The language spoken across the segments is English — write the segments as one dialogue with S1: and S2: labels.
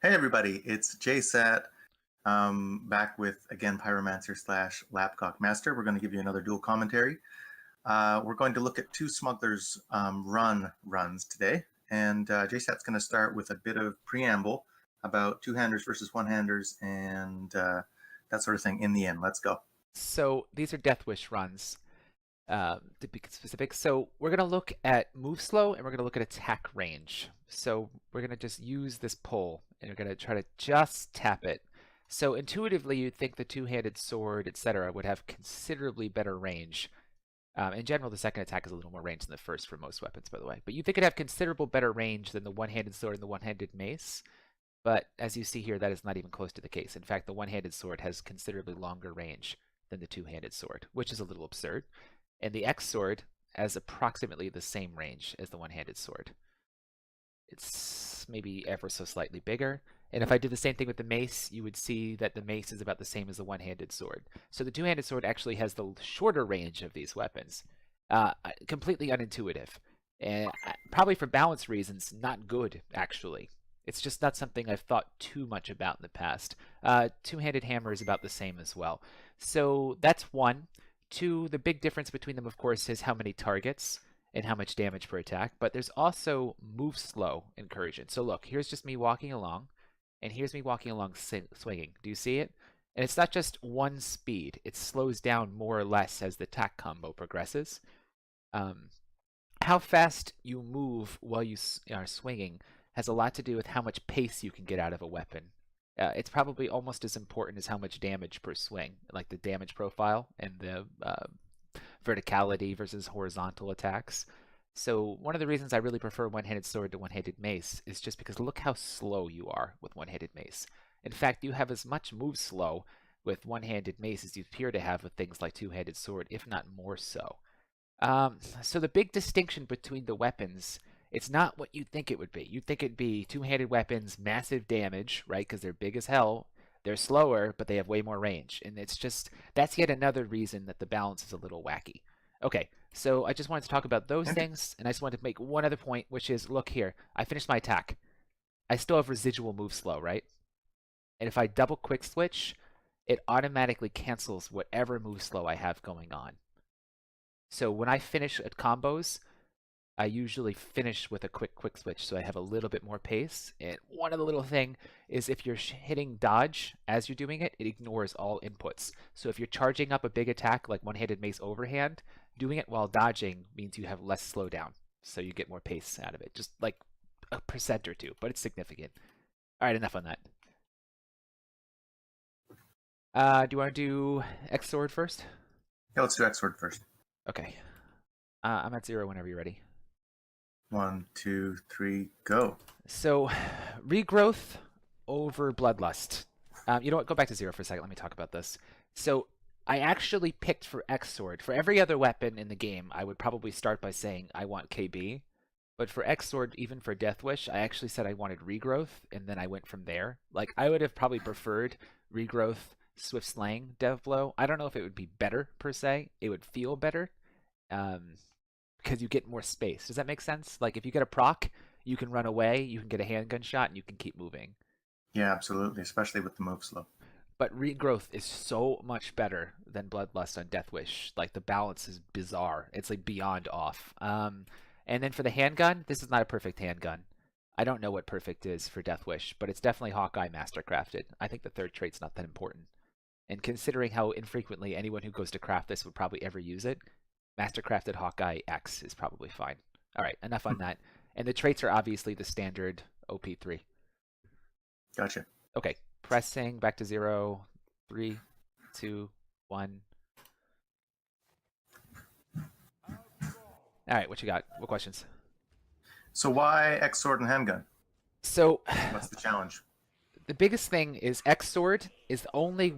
S1: Hey everybody, it's JSAT, back with, again, Pyromancer slash Llapgochmaster. We're going to give you another dual commentary. We're going to look at two Smugglers runs today, and JSAT's going to start with a bit of preamble about two-handers versus one-handers and that sort of thing in the end. Let's go.
S2: So these are Deathwish runs, to be specific. So we're going to look at move slow and we're going to look at attack range. So we're going to just use this pull and we're going to try to just tap it. So intuitively, you'd think the two-handed sword, etc., would have considerably better range. In general, the second attack is a little more range than the first for most weapons, by the way. But you think it'd have considerable better range than the one-handed sword and the one-handed mace. But as you see here, that is not even close to the case. In fact, the one-handed sword has considerably longer range than the two-handed sword, which is a little absurd. And the X sword has approximately the same range as the one-handed sword. It's maybe ever so slightly bigger. And if I did the same thing with the mace, you would see that the mace is about the same as the one-handed sword. So the two-handed sword actually has the shorter range of these weapons. Completely unintuitive. And probably for balance reasons, not good, actually. It's just not something I've thought too much about in the past. Two-handed hammer is about the same as well. So that's one. Two, the big difference between them, of course, is how many targets and how much damage per attack. But there's also move slow incursion. So look, here's just me walking along, and here's me walking along swinging. Do you see it? And it's not just one speed. It slows down more or less as the attack combo progresses. How fast you move while you are swinging has a lot to do with how much pace you can get out of a weapon. It's probably almost as important as how much damage per swing, like the damage profile and the verticality versus horizontal attacks. So one of the reasons I really prefer one-handed sword to one-handed mace is just because look how slow you are with one-handed mace. In fact, you have as much move slow with one-handed mace as you appear to have with things like two-handed sword, if not more so. So the big distinction between the weapons, it's not what you'd think it would be. You'd think it'd be two-handed weapons, massive damage, right? Because they're big as hell. They're slower, but they have way more range. And it's just, that's yet another reason that the balance is a little wacky. Okay, so I just wanted to talk about those things, and I just wanted to make one other point, which is, look here, I finished my attack. I still have residual move slow, right? And if I double quick switch, it automatically cancels whatever move slow I have going on. So when I finish at combos, I usually finish with a quick switch, so I have a little bit more pace. And one other little thing is if you're hitting dodge as you're doing it, it ignores all inputs. So if you're charging up a big attack like one-handed mace overhand, doing it while dodging means you have less slowdown, so you get more pace out of it. Just like a percent or two, but it's significant. All right, enough on that. Do you want to do X sword first?
S1: Yeah, let's do X-Sword first.
S2: Okay. I'm at 0 whenever you're ready.
S1: 1, 2, 3, go.
S2: So, regrowth over bloodlust. You know what? Go back to 0 for a second. Let me talk about this. So, I actually picked for X Sword. For every other weapon in the game, I would probably start by saying I want KB. But for X Sword, even for Deathwish, I actually said I wanted regrowth, and then I went from there. Like, I would have probably preferred regrowth, Swift Slaying, Dev Blow. I don't know if it would be better, per se. It would feel better. Because you get more space. Does that make sense? Like if you get a proc, you can run away, you can get a handgun shot, and you can keep moving.
S1: Yeah, absolutely, especially with the move slow.
S2: But regrowth is so much better than bloodlust on Deathwish. Like the balance is bizarre. It's like beyond off. And then for the handgun, this is not a perfect handgun. I don't know what perfect is for Deathwish, but it's definitely Hawkeye mastercrafted. I think the third trait's not that important. And considering how infrequently anyone who goes to craft this would probably ever use it, Mastercrafted Hawkeye X is probably fine. All right, enough on that. And the traits are obviously the standard OP3.
S1: Gotcha.
S2: Okay, pressing back to 0. 3, 2, 1. All right, what you got? What questions?
S1: So why X-Sword and handgun?
S2: So
S1: What's the challenge?
S2: the biggest thing is X Sword is the only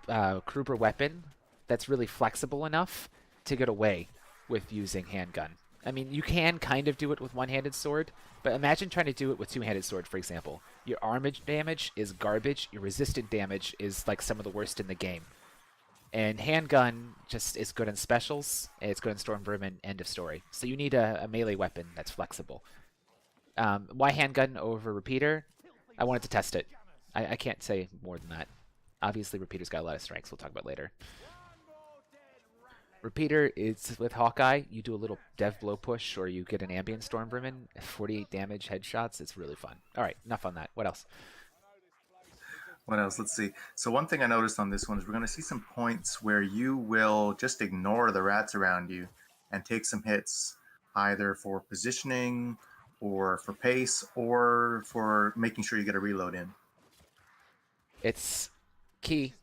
S2: Kruber weapon that's really flexible enough to get away with using handgun. I mean, you can kind of do it with one-handed sword, but imagine trying to do it with two-handed sword, for example. Your armage damage is garbage. Your resisted damage is like some of the worst in the game. And handgun just is good in specials, and it's good in Storm Vermin, end of story. So you need a melee weapon that's flexible. Why handgun over repeater? I wanted to test it. I can't say more than that. Obviously, Repeater's got a lot of strengths. We'll talk about later. Repeater is with Hawkeye. You do a little dev blow push, or you get an ambient storm vermin. 48 damage headshots. It's really fun. All right, enough on that. What else?
S1: What else? Let's see. So one thing I noticed on this one is we're going to see some points where you will just ignore the rats around you and take some hits, either for positioning or for pace or for making sure you get a reload in.
S2: It's key.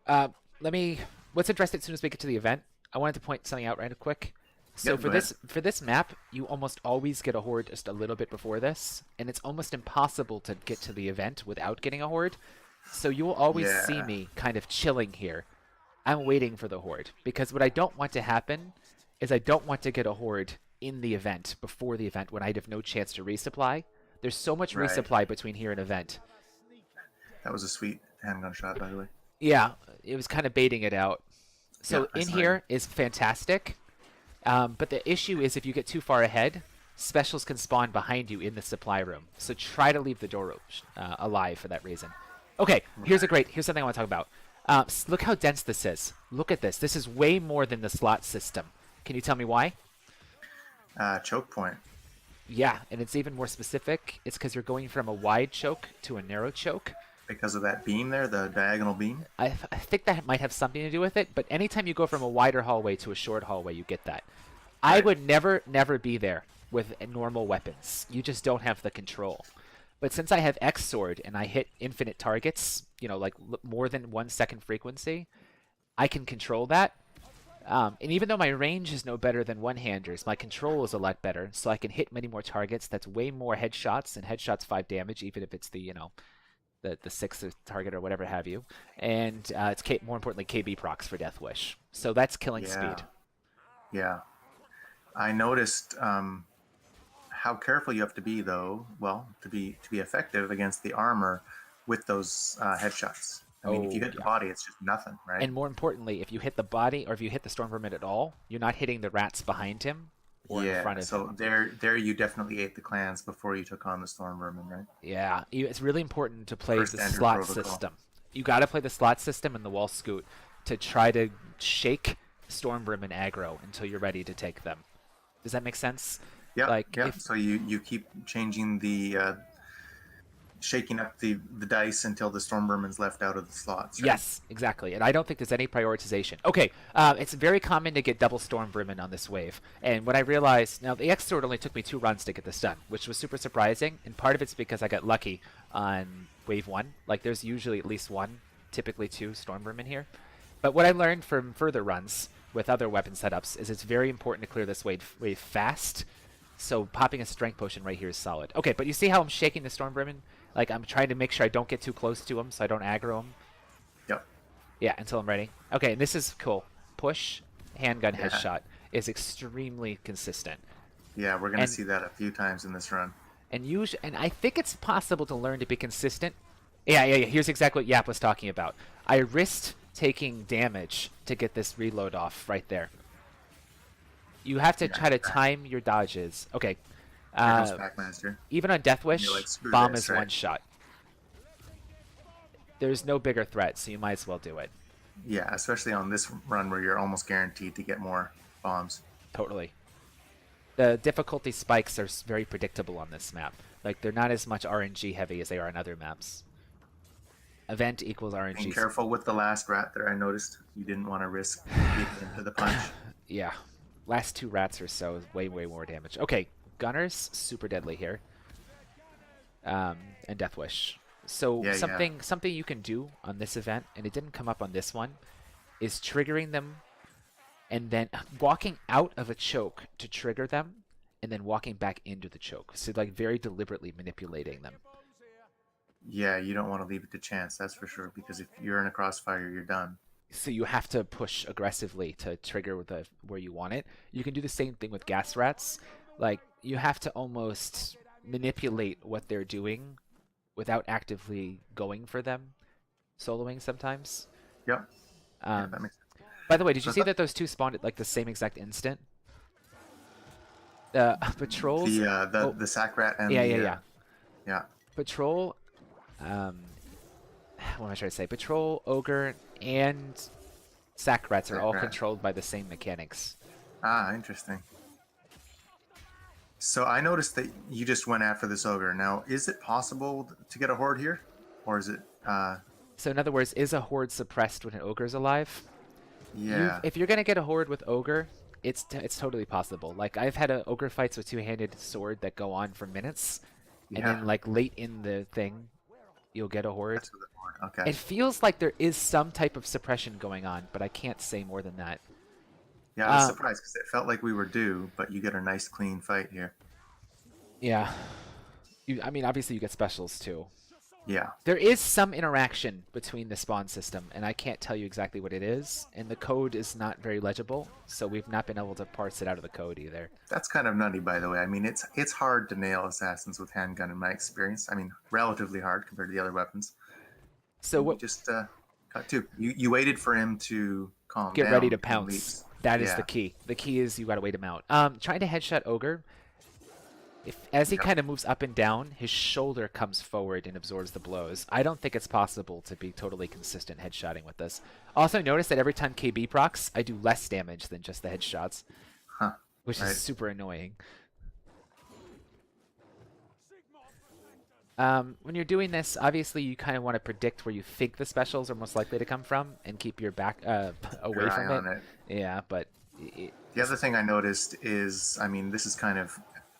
S2: Let's address it as soon as we get to the event. I wanted to point something out right quick. So
S1: Yep,
S2: for this map, you almost always get a horde just a little bit before this, and it's almost impossible to get to the event without getting a horde. So you will always see me kind of chilling here. I'm waiting for the horde, because what I don't want to happen is I don't want to get a horde in the event, before the event, when I'd have no chance to resupply. There's so much resupply between here and event.
S1: That was a sweet handgun shot, by the way.
S2: Yeah, it was kind of baiting it out. So in here is fantastic, but the issue is if you get too far ahead, specials can spawn behind you in the supply room. So try to leave the door alive for that reason. Okay, here's something I want to talk about. Look how dense this is. Look at this. This is way more than the slot system. Can you tell me why?
S1: Choke point.
S2: Yeah, and it's even more specific. It's because you're going from a wide choke to a narrow choke.
S1: Because of that beam there, the diagonal beam?
S2: I think that might have something to do with it, but anytime you go from a wider hallway to a short hallway, you get that. Right. I would never be there with normal weapons. You just don't have the control. But since I have X Sword and I hit infinite targets, you know, like more than 1 second frequency, I can control that. And even though my range is no better than one-handers, my control is a lot better, so I can hit many more targets. That's way more headshots, and headshots 5 damage, even if it's the, you know, the 6th target or whatever have you. And it's more importantly KB procs for Deathwish. So that's killing speed.
S1: Yeah. I noticed how careful you have to be, though, well, to be effective against the armor with those headshots. I mean, if you hit the body, it's just nothing, right?
S2: And more importantly, if you hit the body or if you hit the storm vermin at all, you're not hitting the rats behind him or in front of him.
S1: So there you definitely ate the clans before you took on the storm vermin, right?
S2: Yeah, it's really important to play the slot system. You got to play the slot system and the wall scoot to try to shake storm vermin aggro until you're ready to take them. Does that make sense?
S1: Yeah. So you keep changing the shaking up the dice until the storm vermin's left out of the slots. Right?
S2: Yes, exactly. And I don't think there's any prioritization. Okay, it's very common to get double storm vermin on this wave. And what I realized, now the X Sword only took me 2 runs to get this done, which was super surprising. And part of it's because I got lucky on wave 1. Like there's usually at least 1, typically 2 storm vermin here. But what I learned from further runs with other weapon setups is it's very important to clear this wave fast. So popping a strength potion right here is solid. Okay, but you see how I'm shaking the storm vermin? Like, I'm trying to make sure I don't get too close to him so I don't aggro him.
S1: Yep.
S2: Yeah, until I'm ready. Okay, and this is cool. Push, handgun, headshot is extremely consistent.
S1: Yeah, we're going to see that a few times in this run.
S2: And I think it's possible to learn to be consistent. Yeah. Here's exactly what Yap was talking about. I risked taking damage to get this reload off right there. You have to try to time your dodges. Okay. Even on Deathwish,
S1: like,
S2: bomb is one shot. There's no bigger threat, so you might as well do it.
S1: Yeah, especially on this run where you're almost guaranteed to get more bombs.
S2: Totally. The difficulty spikes are very predictable on this map. Like, they're not as much RNG heavy as they are on other maps. Event equals RNG.
S1: Be careful with the last rat there, I noticed. You didn't want to risk getting into the punch.
S2: Yeah. Last 2 rats or so is way more damage. Okay. Gunners, super deadly here. And Deathwish. So something you can do on this event, and it didn't come up on this one, is triggering them and then walking out of a choke to trigger them and then walking back into the choke. So like very deliberately manipulating them.
S1: Yeah, you don't want to leave it to chance, that's for sure, because if you're in a crossfire, you're done.
S2: So you have to push aggressively to trigger where you want it. You can do the same thing with gas rats. Like, you have to almost manipulate what they're doing without actively going for them, soloing sometimes.
S1: Yep. That makes sense.
S2: By the way, did you see that those 2 spawned at like the same exact instant? Patrols.
S1: The sack rat and
S2: yeah.
S1: Yeah.
S2: Patrol what am I trying to say? Patrol, Ogre, and Sack Rats are all
S1: Sack Rat.
S2: controlled by the same mechanics.
S1: Ah, interesting. So I noticed that you just went after this ogre. Now, is it possible to get a horde here? Or is it,
S2: So in other words, is a horde suppressed when an ogre's alive?
S1: yeah.
S2: If you're gonna get a horde with ogre, it's totally possible. Like I've had ogre fights with two-handed sword that go on for minutes, and
S1: Yeah.
S2: then like late in the thing, you'll get a horde.
S1: That's for the horde. Okay.
S2: It feels like there is some type of suppression going on, but I can't say more than that.
S1: Yeah, I was surprised because it felt like we were due, but you get a nice clean fight here.
S2: Yeah. I mean, obviously you get specials too.
S1: Yeah.
S2: There is some interaction between the spawn system, and I can't tell you exactly what it is, and the code is not very legible, so we've not been able to parse it out of the code either.
S1: That's kind of nutty, by the way. I mean, it's hard to nail assassins with handgun in my experience. I mean, relatively hard compared to the other weapons.
S2: So what?
S1: You just got two. You waited for him to calm
S2: Get
S1: down.
S2: ready to
S1: and
S2: pounce.
S1: leaps.
S2: That is
S1: Yeah.
S2: the key. The key is you gotta wait him out. Trying to headshot Ogre. As he
S1: Yep.
S2: kind of moves up and down, his shoulder comes forward and absorbs the blows. I don't think it's possible to be totally consistent headshotting with this. Also notice that every time KB procs, I do less damage than just the headshots,
S1: Huh.
S2: which
S1: Right.
S2: is super annoying. When you're doing this, obviously you kind of want to predict where you think the specials are most likely to come from and keep your back away
S1: Your
S2: from
S1: eye on it.
S2: Yeah, but
S1: The other thing I noticed is, I mean, this is kind of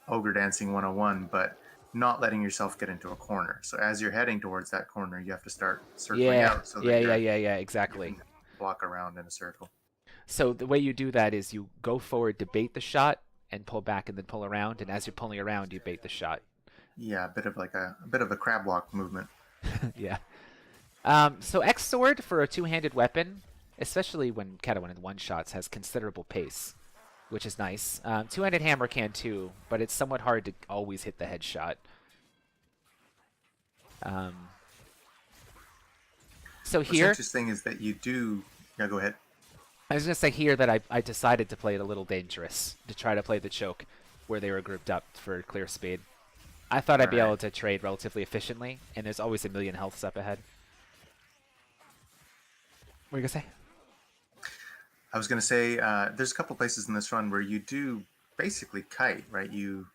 S1: ogre dancing 101, but not letting yourself get into a corner. So as you're heading towards that corner, you have to start circling out so that
S2: yeah,
S1: you
S2: exactly.
S1: can walk around in a circle.
S2: So the way you do that is you go forward to bait the shot and pull back and then pull around, and as you're pulling around, you bait the shot.
S1: Yeah, a bit of a crab walk movement.
S2: Yeah. So X Sword for a two-handed weapon, especially when Catawan in one-shots, has considerable pace, which is nice. Two-handed hammer can too, but it's somewhat hard to always hit the headshot. So
S1: What's
S2: here,
S1: interesting is that you do. Yeah, go ahead.
S2: I was going to say here that I decided to play it a little dangerous, to try to play the choke where they were grouped up for clear speed. I thought I'd be able to trade relatively efficiently, and there's always a million healths up ahead. What were you going to say?
S1: I was going to say there's a couple places in this run where you do basically kite, right? You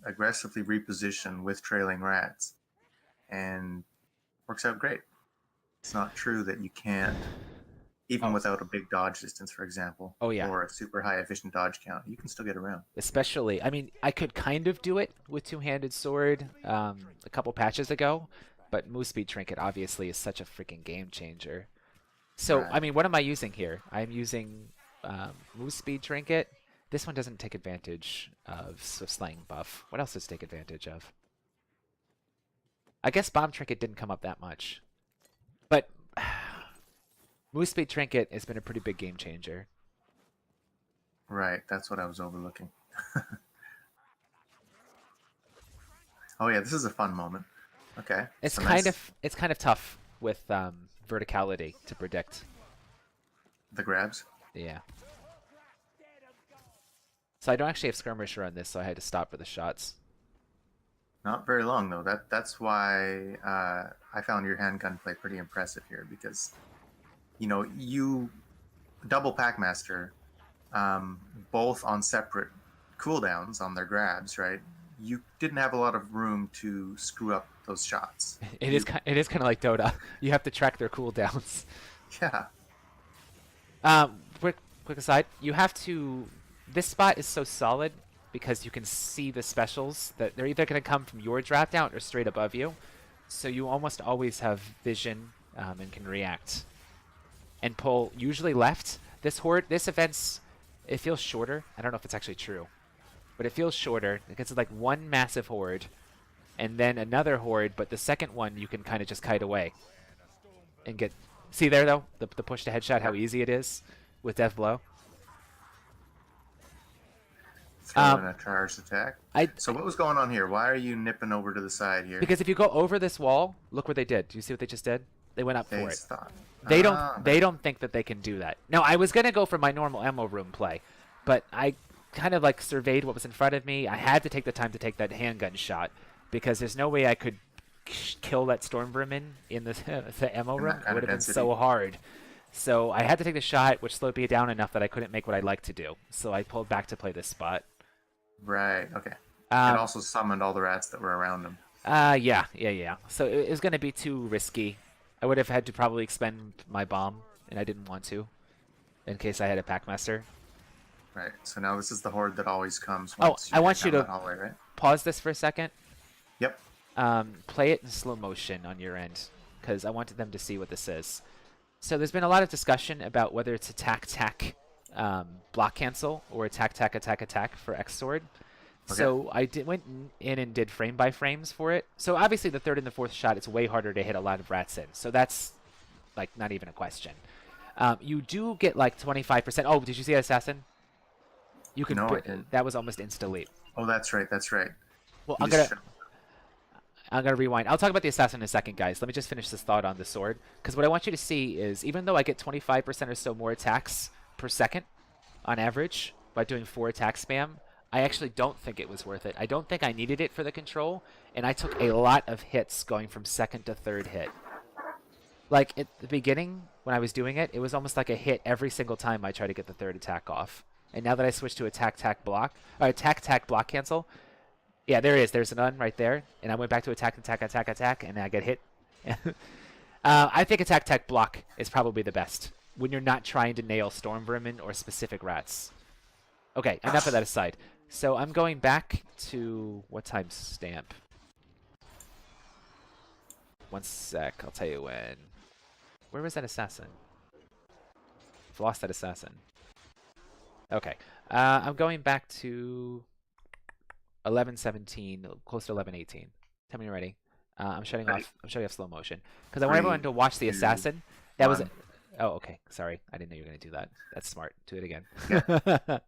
S1: aggressively reposition with trailing rats, and works out great. It's not true that you can't, even without a big dodge distance, for example.
S2: Oh, yeah.
S1: Or a super high efficient dodge count, you can still get around.
S2: Especially, I mean, I could kind of do it with two-handed sword a couple patches ago, but Move Speed Trinket obviously is such a freaking game changer. So,
S1: Right.
S2: I mean, what am I using here? I'm using Move Speed Trinket. This one doesn't take advantage of Swift Slaying buff. What else does it take advantage of? I guess Bomb Trinket didn't come up that much. But Move Speed Trinket has been a pretty big game changer.
S1: Right, that's what I was overlooking. Oh yeah, this is a fun moment. Okay.
S2: It's
S1: so
S2: kind
S1: nice.
S2: of tough with verticality to predict.
S1: The grabs.
S2: Yeah. So I don't actually have skirmisher on this, so I had to stop for the shots.
S1: Not very long though. That's why I found your handgun play pretty impressive here, because you double Packmaster, both on separate cooldowns on their grabs, right? You didn't have a lot of room to screw up those shots.
S2: It is kind of like Dota. You have to track their cooldowns.
S1: Yeah.
S2: Quick aside, you have to. This spot is so solid because you can see the specials that they're either going to come from your drop down or straight above you. So you almost always have vision and can react. And pull usually left. This event's, it feels shorter. I don't know if it's actually true, but it feels shorter because it's like one massive horde and then another horde, but the second one you can kind of just kite away and get. See there though, the push to headshot, how easy it is with Death Blow.
S1: Throw in a charged attack.
S2: I
S1: So what was going on here? Why are you nipping over to the side here?
S2: Because if you go over this wall, look what they did. Do you see what they just did? They went up
S1: They
S2: for it.
S1: stopped.
S2: They
S1: Ah,
S2: don't think that they can do that. Now, I was gonna go for my normal ammo room play, but I kind of like surveyed what was in front of me. I had to take the time to take that handgun shot because there's no way I could kill that storm vermin in the the ammo
S1: In
S2: room,
S1: that
S2: it
S1: kind
S2: would
S1: of
S2: have been
S1: density.
S2: so hard. So I had to take the shot, which slowed me down enough that I couldn't make what I'd like to do. So I pulled back to play this spot.
S1: Right. Okay. It
S2: Um,
S1: also summoned all the rats that were around him.
S2: yeah. So it was going to be too risky. I would have had to probably expend my bomb, and I didn't want to, in case I had a Packmaster.
S1: Right. So now this is the horde that always comes
S2: Oh,
S1: once you
S2: I
S1: get
S2: want you
S1: down
S2: to
S1: that hallway, right?
S2: pause this for a second.
S1: Yep.
S2: Play it in slow motion on your end, because I wanted them to see what this is. So there's been a lot of discussion about whether it's attack, block cancel, or attack for X sword.
S1: Okay.
S2: So I went in and did frame by frames for it. So obviously the third and the fourth shot, it's way harder to hit a lot of rats in. So that's like not even a question. You do get like 25%. Oh, did you see that assassin? You can.
S1: No, I didn't.
S2: That was almost insta-leap.
S1: Oh, that's right. That's right.
S2: Well,
S1: He
S2: I'm
S1: just
S2: gonna rewind. I'll talk about the assassin in a second, guys. Let me just finish this thought on the sword, because what I want you to see is even though I get 25% or so more attacks per second on average by doing 4 attack spam, I actually don't think it was worth it. I don't think I needed it for the control, and I took a lot of hits going from second to third hit. Like at the beginning when I was doing it, it was almost like a hit every single time I tried to get the third attack off. And now that I switched to attack block cancel, yeah, there it is. There's an un right there, and I went back to attack, and I get hit. I think attack block is probably the best when you're not trying to nail storm vermin or specific rats. Okay, enough of that aside. So I'm going back to what time stamp? One sec, I'll tell you when. Where was that assassin? I've lost that assassin. Okay, I'm going back to 11:17, close to 11:18. Tell me you're ready. I'm shutting off slow motion because I want everyone to watch the assassin. That was. Oh, okay. Sorry, I didn't know you were going to do that. That's smart. Do it again.
S1: Yeah.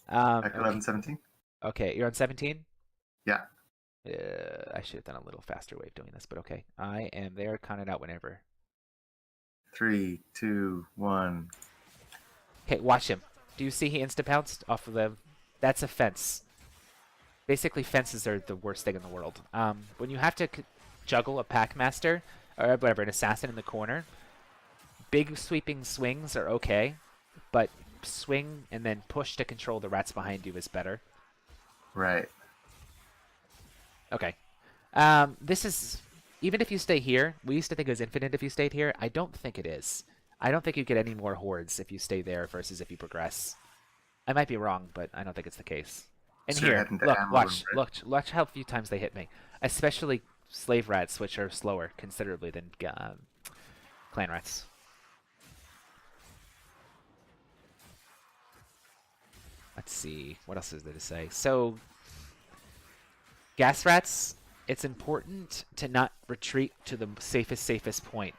S2: Okay.
S1: 11:17.
S2: Okay, you're on 17.
S1: Yeah.
S2: I should have done a little faster way of doing this, but okay. I am there. Count it out whenever.
S1: 3, 2, 1.
S2: Okay, watch him. Do you see he insta-pounced off of the... That's a fence. Basically, fences are the worst thing in the world. When you have to juggle a Packmaster, or whatever, an assassin in the corner, big sweeping swings are okay, but swing and then push to control the rats behind you is better.
S1: Right.
S2: Okay. This is... Even if you stay here, we used to think it was infinite if you stayed here. I don't think it is. I don't think you get any more hordes if you stay there versus if you progress. I might be wrong, but I don't think it's the case. And
S1: So you're
S2: here,
S1: heading to
S2: look,
S1: ammo
S2: watch,
S1: room, right?
S2: watch how few times they hit me. Especially slave rats, which are slower considerably than clan rats. Let's see, what else is there to say? So, gas rats, it's important to not retreat to the safest point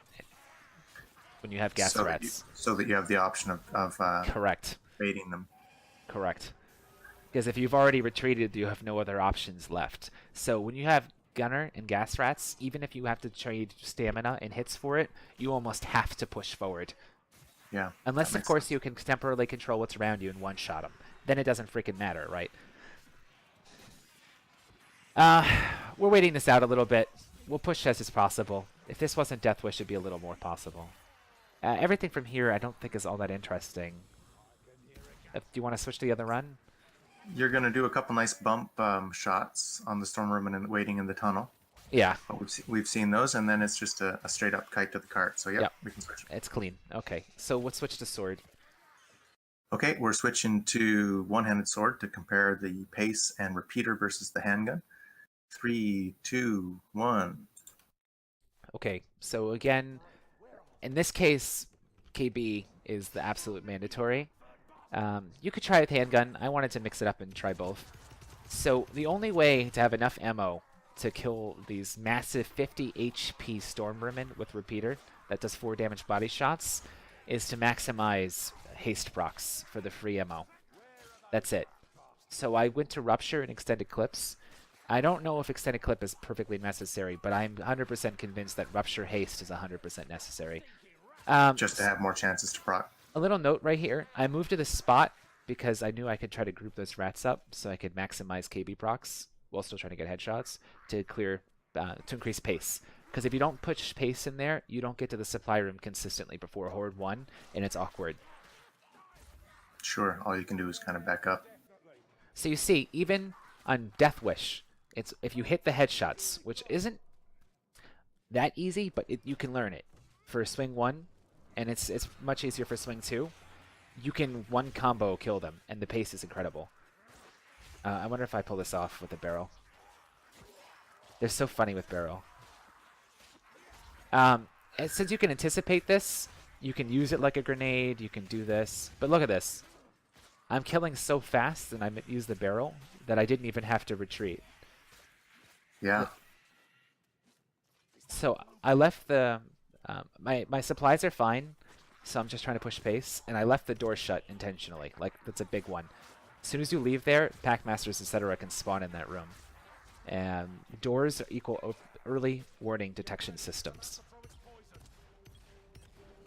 S2: when you have gas rats.
S1: So that you have the option of
S2: Correct.
S1: baiting them.
S2: Correct. Because if you've already retreated, you have no other options left. So when you have gunner and gas rats, even if you have to trade stamina and hits for it, you almost have to push forward.
S1: Yeah.
S2: Unless, of course, you can temporarily control what's around you and one-shot them. Then it doesn't freaking matter, right? We're waiting this out a little bit. We'll push as is possible. If this wasn't Deathwish, it'd be a little more possible. Everything from here I don't think is all that interesting. Do you want to switch to the other run?
S1: You're going to do a couple nice bump shots on the storm room and waiting in the tunnel.
S2: Yeah.
S1: But we've seen those, and then it's just a straight up kite to the cart. So yep. We can switch.
S2: It's clean. Okay, so we'll switch to sword.
S1: Okay, we're switching to one-handed sword to compare the pace and repeater versus the handgun. 3, 2, 1.
S2: Okay, so again, in this case, KB is the absolute mandatory. You could try with handgun. I wanted to mix it up and try both. So the only way to have enough ammo to kill these massive 50 HP storm vermin with repeater that does 4 damage body shots is to maximize haste procs for the free ammo. That's it. So I went to rupture and extended clips. I don't know if extended clip is perfectly necessary, but I'm 100% convinced that rupture haste is 100% necessary.
S1: Just to have more chances to proc.
S2: A little note right here. I moved to this spot because I knew I could try to group those rats up so I could maximize KB procs. while still trying to get headshots to clear, to increase pace. Because if you don't push pace in there, you don't get to the supply room consistently before Horde 1, and it's awkward.
S1: Sure, all you can do is kind of back up.
S2: So you see, even on Deathwish, it's if you hit the headshots, which isn't that easy, but you can learn it for swing 1, and it's much easier for swing 2. You can one combo kill them, and the pace is incredible. I wonder if I pull this off with a barrel. They're so funny with barrel. And since you can anticipate this, you can use it like a grenade, you can do this. But look at this. I'm killing so fast, and I use the barrel, that I didn't even have to retreat.
S1: Yeah.
S2: So I left the... my supplies are fine, so I'm just trying to push pace, and I left the door shut intentionally. Like, that's a big one. As soon as you leave there, Packmasters, etc. can spawn in that room. And doors equal early warning detection systems.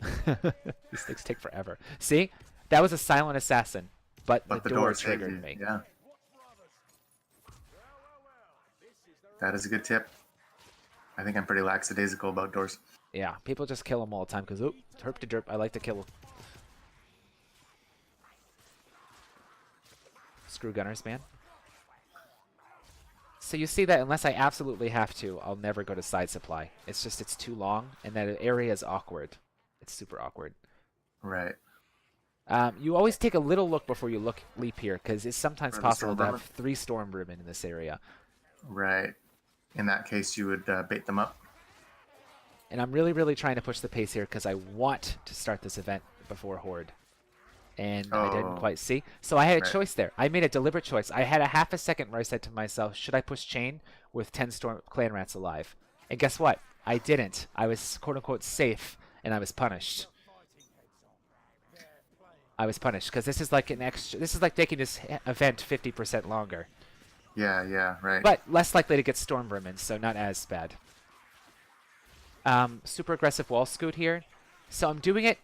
S2: These things take forever. See? That was a silent assassin, but the door triggered me.
S1: Yeah. That is a good tip. I think I'm pretty lackadaisical about doors.
S2: Yeah, people just kill them all the time because, oh, herp to derp, I like to kill. Screw gunners, man. So you see that unless I absolutely have to, I'll never go to side supply. It's just, it's too long, and that area is awkward. It's super awkward.
S1: Right.
S2: You always take a little look before you leap here, because it's sometimes possible to have 3 storm vermin in this area.
S1: Right. In that case, you would bait them up.
S2: And I'm really, really trying to push the pace here because I want to start this event before Horde. And I didn't quite see. So I had a choice there. I made a deliberate choice. I had a half a second where I said to myself, should I push chain with 10 storm clan rats alive? And guess what? I didn't. I was quote-unquote safe, and I was punished. I was punished because this is like an extra. This is like making this event 50% longer.
S1: Yeah, yeah, right.
S2: But less likely to get storm vermin, so not as bad. Super aggressive wall scoot here. So I'm doing it.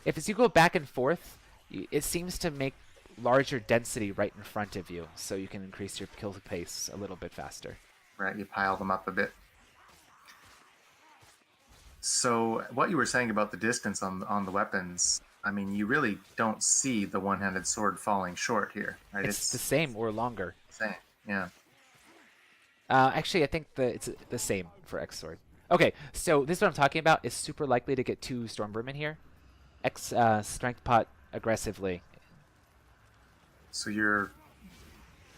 S2: If as you go back and forth, it seems to make larger density right in front of you, so you can increase your kill pace a little bit faster.
S1: Right, you pile them up a bit. So what you were saying about the distance on the weapons, I mean, you really don't see the one-handed sword falling short here, right?
S2: It's the same or longer.
S1: Same, yeah.
S2: Actually, I think it's the same for X sword. Okay, so this is what I'm talking about. Is super likely to get 2 storm vermin here. X strength pot aggressively.
S1: So you're.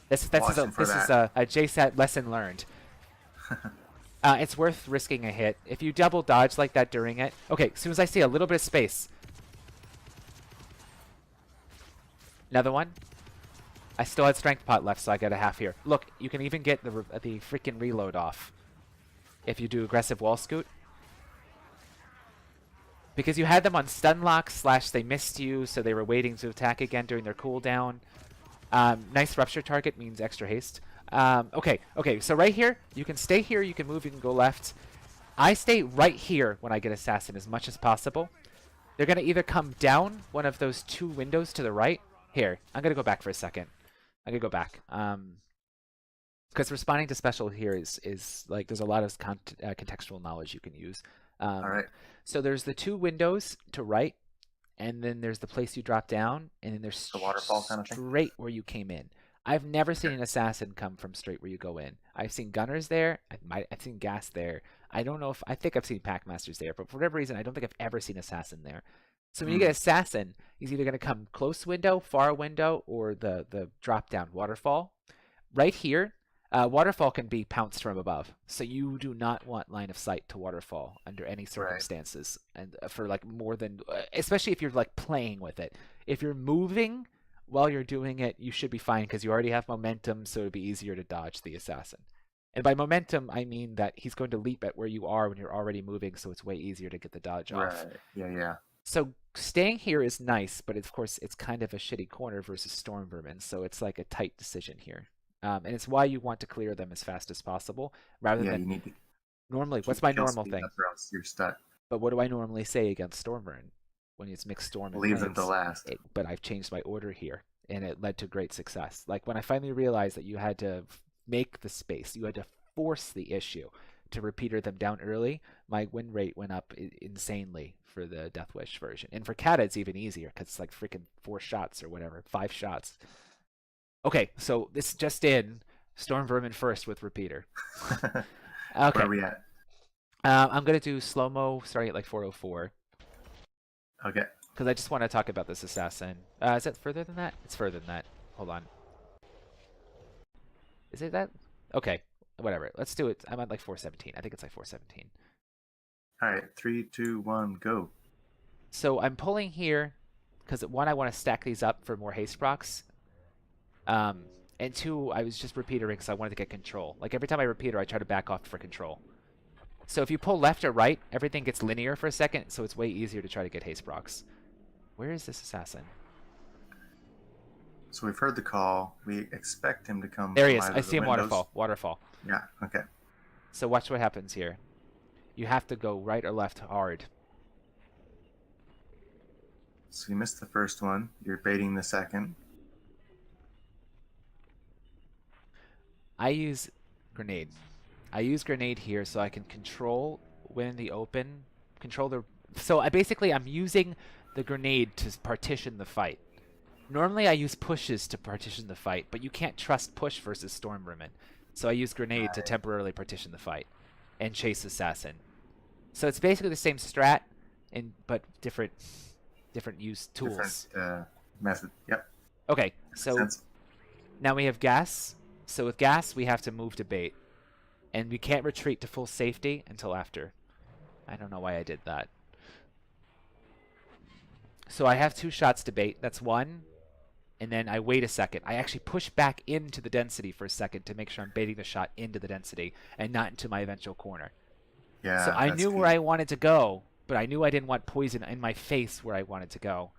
S2: This is a JSAT lesson learned. It's worth risking a hit. If you double dodge like that during it. Okay, as soon as I see a little bit of space. Another one. I still had strength pot left, so I got a half here. Look, you can even get the freaking reload off if you do aggressive wall scoot. Because you had them on stun lock / they missed you, so they were waiting to attack again during their cooldown. Nice rupture target means extra haste. Okay, so right here, you can stay here, you can move, you can go left. I stay right here when I get assassin as much as possible. They're going to either come down one of those 2 windows to the right. Here, I'm going to go back for a second. I'm going to go back. Because responding to special here is like, there's a lot of contextual knowledge you can use.
S1: All right.
S2: So there's the 2 windows to right, and then there's the place you drop down, and then there's
S1: the waterfall kind of thing?
S2: Straight where you came in. I've never seen an assassin come from straight where you go in. I've seen gunners there. I've seen gas there. I don't know if I think I've seen packmasters there, but for whatever reason, I don't think I've ever seen assassin there. So when you get assassin, he's either going to come close window, far window, or the drop down waterfall. Right here, waterfall can be pounced from above, so you do not want line of sight to waterfall under any circumstances, and for like more than, especially if you're like playing with it. If you're moving while you're doing it, you should be fine because you already have momentum, so it'd be easier to dodge the assassin. And by momentum, I mean that he's going to leap at where you are when you're already moving, so it's way easier to get the dodge off.
S1: Right. Yeah, yeah.
S2: So staying here is nice, but of course it's kind of a shitty corner versus storm vermin, so it's like a tight decision here. And it's why you want to clear them as fast as possible, rather than
S1: you need to
S2: normally. What's my normal thing?
S1: Or else you're stuck.
S2: But what do I normally say against storm vermin when it's mixed storm?
S1: Leave them to last.
S2: But I've changed my order here, and it led to great success. Like when I finally realized that you had to make the space. You had to force the issue to repeater them down early. My win rate went up insanely for the Deathwish version. And for Kata, it's even easier because it's like freaking 4 shots or whatever, 5 shots. Okay, so this just in, Storm Vermin first with repeater. Okay.
S1: Where are we at?
S2: I'm going to do slow-mo starting at like 404.
S1: Okay.
S2: Because I just want to talk about this assassin. Is it further than that? It's further than that. Hold on. Is it that? Okay, whatever. Let's do it. I'm at like 417. I think it's like 417.
S1: All right, 3, 2, 1, go.
S2: So I'm pulling here because 1, I want to stack these up for more haste procs. And 2, I was just repeatering because I wanted to get control. Like every time I repeater, I try to back off for control. So if you pull left or right, everything gets linear for a second, so it's way easier to try to get haste procs. Where is this assassin?
S1: So we've heard the call. We expect him to come.
S2: There he
S1: from
S2: is.
S1: either
S2: I
S1: the
S2: see him.
S1: windows.
S2: Waterfall.
S1: Yeah. Okay.
S2: So watch what happens here. You have to go right or left hard.
S1: So you missed the first one. You're baiting the second.
S2: I use grenade. I use grenade here so I can control when in the open. Control the. So I'm using the grenade to partition the fight. Normally I use pushes to partition the fight, but you can't trust push versus Storm Vermin. So I use grenade to temporarily partition the fight and chase assassin. So it's basically the same strat, but different use tools.
S1: Different method. Yep.
S2: Okay, so now we have gas. So with gas, we have to move to bait. And we can't retreat to full safety until after. I don't know why I did that. So I have 2 shots to bait. That's 1. And then I wait a second. I actually push back into the density for a second to make sure I'm baiting the shot into the density and not into my eventual corner.
S1: Yeah.
S2: So I knew where I wanted to go, but I knew I didn't want poison in my face where I wanted to go.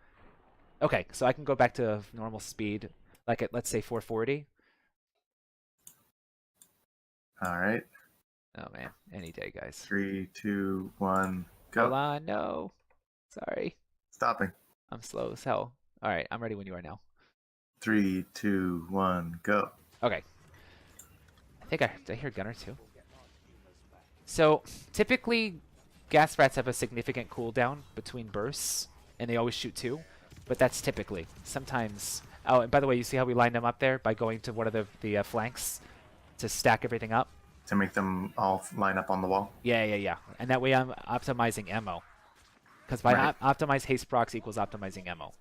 S2: Okay, so I can go back to normal speed, like at, let's say, 440.
S1: All right.
S2: Oh, man. Any day, guys.
S1: 3, 2, 1, go.
S2: Hold on. No. Sorry.
S1: Stopping.
S2: I'm slow as hell. All right, I'm ready when you are now.
S1: 3, 2, 1, go.
S2: Okay. Did I hear Gunner too? So typically, gas rats have a significant cooldown between bursts, and they always shoot 2. But that's typically. Sometimes. Oh, and by the way, you see how we lined them up there by going to one of the flanks to stack everything up?
S1: To make them all line up on the wall?
S2: Yeah. And that way I'm optimizing ammo. Because by optimize haste procs equals optimizing ammo.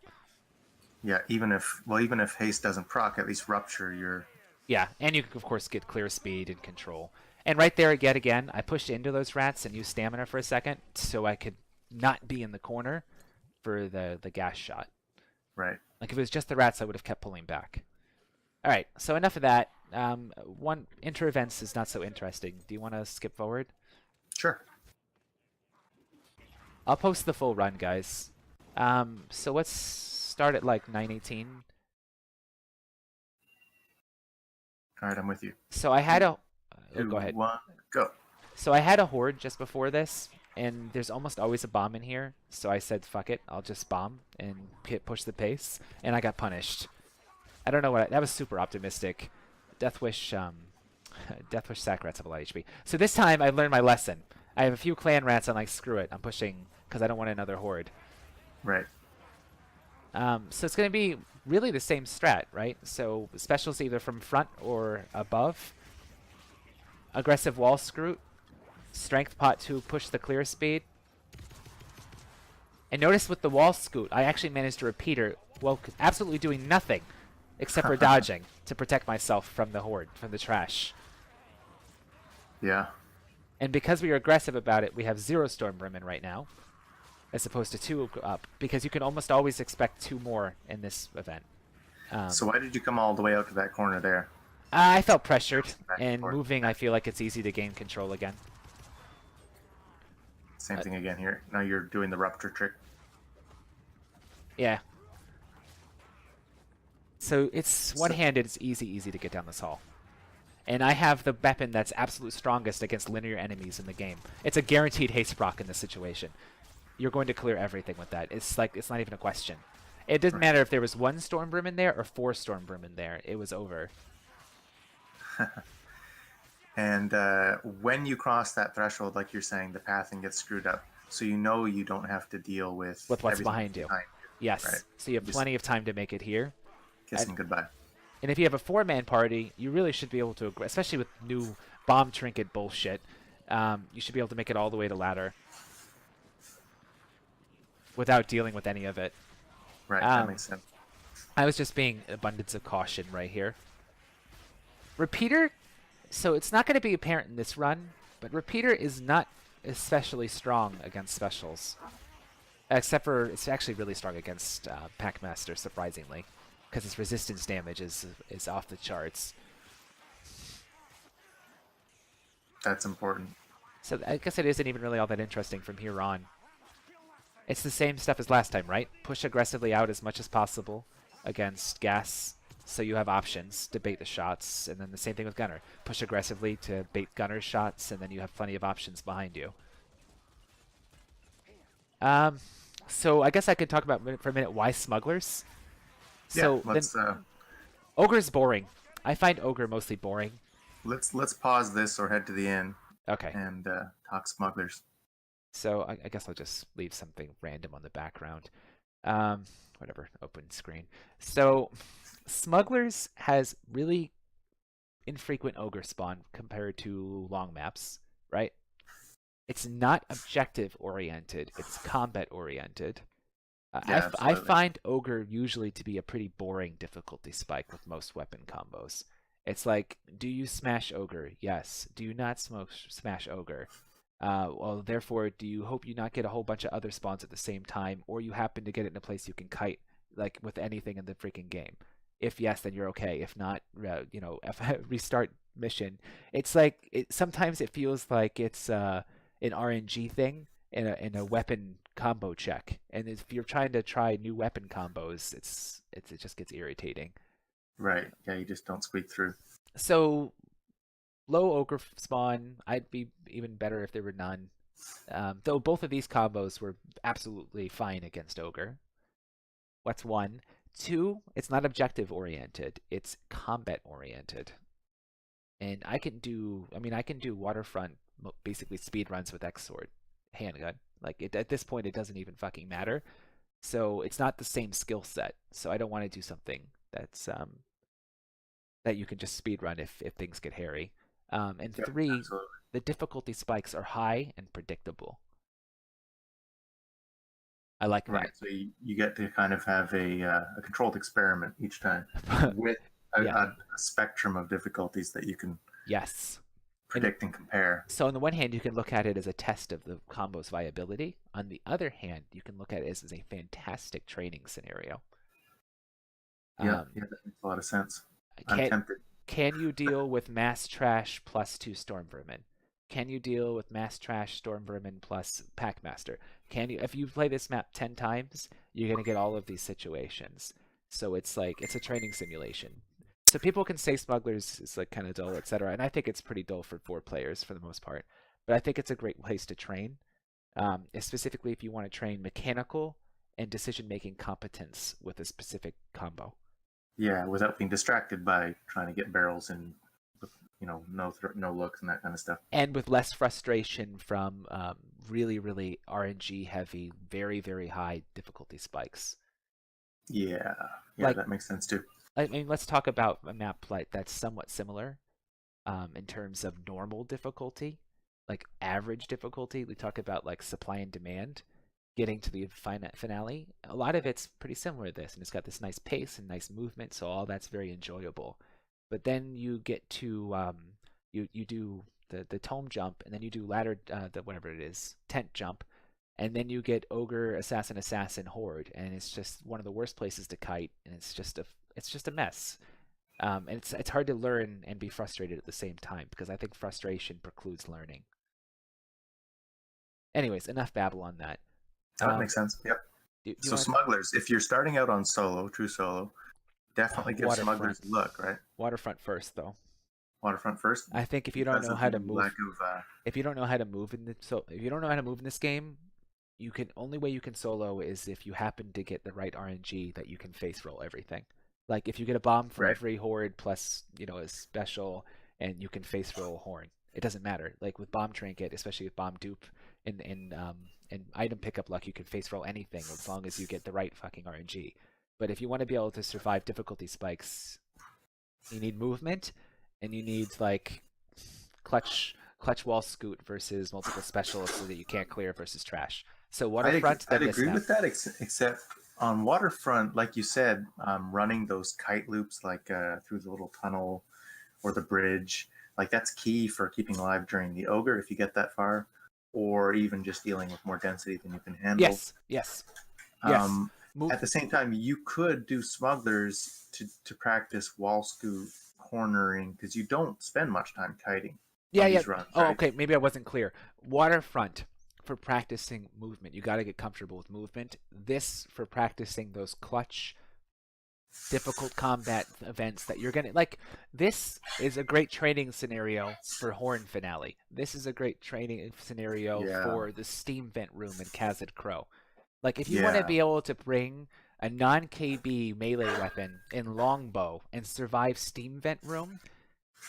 S1: Yeah, even if haste doesn't proc, at least rupture your...
S2: Yeah, and you can, of course, get clear speed and control. And right there, yet again, I pushed into those rats and used stamina for a second so I could not be in the corner for the gas shot.
S1: Right.
S2: Like, if it was just the rats, I would have kept pulling back. All right, so enough of that. One inter-events is not so interesting. Do you want to skip forward?
S1: Sure.
S2: I'll post the full run, guys. So let's start at like 9:18.
S1: All right, I'm with you.
S2: So I had a...
S1: Two,
S2: go ahead.
S1: 1, go.
S2: So I had a horde just before this, and there's almost always a bomb in here. So I said, fuck it, I'll just bomb and push the pace. And I got punished. I don't know what... that was super optimistic. Deathwish sack rats have a lot of HP. So this time I learned my lesson. I have a few clan rats. I'm like, screw it. I'm pushing because I don't want another horde.
S1: Right.
S2: So it's going to be really the same strat, right? So specials either from front or above. Aggressive wall scroot. Strength pot to push the clear speed. And notice with the wall scoot, I actually managed to repeater while absolutely doing nothing except for dodging to protect myself from the horde, from the trash.
S1: Yeah.
S2: And because we are aggressive about it, we have 0 Storm Vermin right now, as opposed to 2 up, because you can almost always expect 2 more in this event.
S1: So why did you come all the way out to that corner there?
S2: I felt pressured,
S1: Back
S2: and
S1: forth.
S2: moving, I feel like it's easy to gain control again.
S1: Same thing again here. Now you're doing the rupture trick.
S2: Yeah. So it's one-handed, it's easy to get down this hall. And I have the weapon that's absolute strongest against linear enemies in the game. It's a guaranteed haste proc in this situation. You're going to clear everything with that. It's like, it's not even a question. It doesn't matter if there was 1 Storm Vermin there or 4 Storm Vermin there. It was over.
S1: And when you cross that threshold, like you're saying, the pathing gets screwed up. So you know you don't have to deal with
S2: What's
S1: everything
S2: behind you.
S1: behind you, right?
S2: Yes. So you have
S1: You just
S2: plenty of time to make it here.
S1: kiss them goodbye.
S2: And if you have a 4-man party, you really should be able to, especially with new bomb trinket bullshit, you should be able to make it all the way to ladder without dealing with any of it.
S1: Right, that makes sense.
S2: I was just being abundance of caution right here. Repeater, so it's not going to be apparent in this run, but Repeater is not especially strong against specials. Except for, it's actually really strong against Packmaster, surprisingly, because its resistance damage is off the charts.
S1: That's important.
S2: So I guess it isn't even really all that interesting from here on. It's the same stuff as last time, right? Push aggressively out as much as possible against gas, so you have options to bait the shots, and then the same thing with Gunner. Push aggressively to bait Gunner's shots, and then you have plenty of options behind you. So I guess I could talk about for a minute why Smugglers. So
S1: yeah, let's.
S2: Ogre's boring. I find Ogre mostly boring.
S1: Let's pause this or head to the end.
S2: Okay.
S1: And talk Smugglers.
S2: So I guess I'll just leave something random on the background. Whatever, open screen. So Smugglers has really infrequent Ogre spawn compared to long maps, right? It's not objective oriented, it's combat oriented. I find Ogre usually to be a pretty boring difficulty spike with most weapon combos. It's like, do you smash Ogre? Yes. Do you not smash Ogre? Well, therefore, do you hope you not get a whole bunch of other spawns at the same time, or you happen to get it in a place you can kite, like with anything in the freaking game? If yes, then you're okay. If not, restart mission. It's like, sometimes it feels like it's an RNG thing in a weapon combo check, and if you're trying to try new weapon combos, it just gets irritating.
S1: Right. Yeah, you just don't squeak through.
S2: So low Ogre spawn, I'd be even better if there were none. Though both of these combos were absolutely fine against Ogre. What's one? Two, it's not objective oriented, it's combat oriented. And I can do Waterfront, basically speed runs with X-Sword handgun. Like, at this point, it doesn't even fucking matter. So it's not the same skill set. So I don't want to do something that's that you can just speed run if things get hairy. And
S1: Yep,
S2: three,
S1: absolutely.
S2: the difficulty spikes are high and predictable. I like
S1: Right.
S2: that.
S1: So you get to kind of have a controlled experiment each time with a spectrum of difficulties that you can
S2: Yes.
S1: predict and compare.
S2: So on the one hand, you can look at it as a test of the combo's viability. On the other hand, you can look at it as a fantastic training scenario.
S1: Yeah, that makes a lot of sense. I'm tempted.
S2: Can you deal with Mass Trash plus 2 Storm Vermin? Can you deal with Mass Trash, Storm Vermin plus Packmaster? If you play this map 10 times, you're going to get all of these situations. So it's like, it's a training simulation. So people can say Smugglers is like kind of dull, etc. And I think it's pretty dull for 4 players for the most part. But I think it's a great place to train, specifically if you want to train mechanical and decision-making competence with a specific combo.
S1: Yeah, without being distracted by trying to get barrels and no looks and that kind of stuff.
S2: And with less frustration from really, really RNG heavy, very, very high difficulty spikes.
S1: Yeah, that makes sense too.
S2: I mean, let's talk about a map like that's somewhat similar in terms of normal difficulty, like average difficulty. We talk about like supply and demand, getting to the finale. A lot of it's pretty similar to this, and it's got this nice pace and nice movement, so all that's very enjoyable. But then you get to you do the tome jump, and then you do ladder whatever it is, tent jump, and then you get Ogre, Assassin, Horde, and it's just one of the worst places to kite, and it's just a mess. And it's hard to learn and be frustrated at the same time, because I think frustration precludes learning. Anyways, enough babble on that.
S1: That makes sense. Yep. So Smugglers, if you're starting out on solo, true solo, definitely give Smugglers a look, right?
S2: Waterfront first, though.
S1: Waterfront first.
S2: I think if you don't know how to move, if you don't know how to move in this game, only way you can solo is if you happen to get the right RNG that you can face roll everything. Like if you get a bomb for every horde plus a special, and you can face roll horn. It doesn't matter. Like with bomb trinket, especially with bomb dupe in item pickup luck, you can face roll anything as long as you get the right fucking RNG. But if you want to be able to survive difficulty spikes, you need movement, and you need like clutch wall scoot versus multiple specialists so that you can't clear versus trash. So waterfront.
S1: I'd agree with that, except on waterfront, like you said, running those kite loops like through the little tunnel or the bridge, like that's key for keeping alive during the ogre if you get that far, or even just dealing with more density than you can handle.
S2: Yes.
S1: At the same time, you could do smugglers to practice wall scoot cornering because you don't spend much time kiting. Runs,
S2: Oh,
S1: right?
S2: okay. Maybe I wasn't clear. Waterfront for practicing movement. You got to get comfortable with movement. This for practicing those clutch, difficult combat events that you're gonna like. This is a great training scenario for Horn Finale. This is a great training scenario for the Steam Vent Room in Khazad Crow. Like if you want to be able to bring a non-KB melee weapon in longbow and survive Steam Vent Room,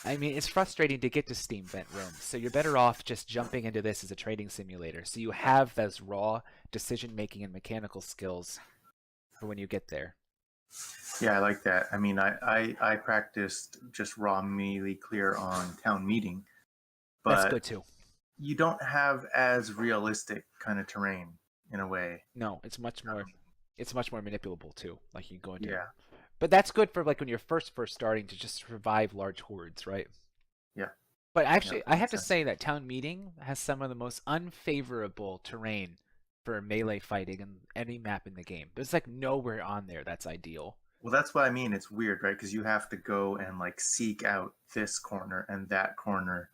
S2: I mean, it's frustrating to get to Steam Vent Room, so you're better off just jumping into this as a trading simulator, so you have those raw decision-making and mechanical skills for when you get there.
S1: Yeah, I like that. I mean, I practiced just raw melee clear on town meeting, but
S2: that's good too.
S1: You don't have as realistic kind of terrain in a way.
S2: No, it's much more manipulable too. Like you go into
S1: Yeah.
S2: But that's good for like when you're first starting to just survive large hordes, right?
S1: Yeah.
S2: But actually, I have to say that town meeting has some of the most unfavorable terrain for melee fighting in any map in the game. There's like nowhere on there that's ideal.
S1: Well, that's what I mean. It's weird, right? Because you have to go and like seek out this corner and that corner.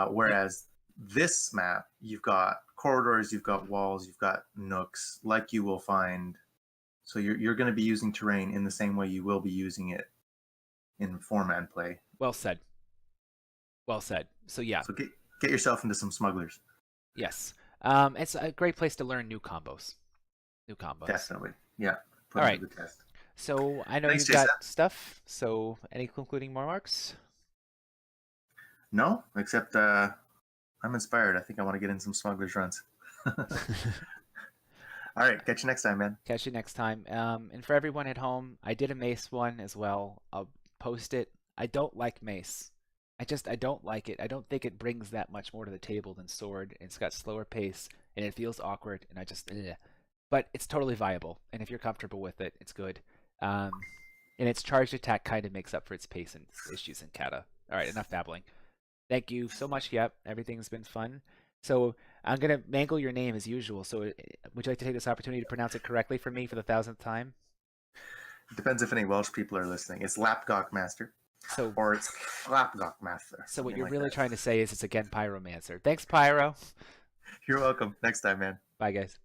S1: Whereas this map, you've got corridors, you've got walls, you've got nooks, like you will find. So you're going to be using terrain in the same way you will be using it in 4-man play.
S2: Well said. Well said. So yeah.
S1: So get yourself into some smugglers.
S2: Yes. It's a great place to learn new combos.
S1: Definitely. Yeah.
S2: All right.
S1: To the test.
S2: So I know
S1: Thanks,
S2: you've got
S1: Jason.
S2: stuff. So any concluding remarks?
S1: No, except I'm inspired. I think I want to get in some smugglers runs. All right, catch you next time, man.
S2: Catch you next time. And for everyone at home, I did a mace one as well. I'll post it. I don't like mace. I don't like it. I don't think it brings that much more to the table than sword. It's got slower pace and it feels awkward. And but it's totally viable. And if you're comfortable with it, it's good. And its charged attack kind of makes up for its pace and issues in kata. All right, enough babbling. Thank you so much. Yep, everything's been fun. So I'm going to mangle your name as usual. So would you like to take this opportunity to pronounce it correctly for me for the 1,000th time?
S1: It depends if any Welsh people are listening. It's Llapgochmaster. Or it's Llapgochmaster.
S2: So what you're really trying to say is it's again Pyromancer. Thanks, Pyro.
S1: You're welcome. Next time, man.
S2: Bye, guys.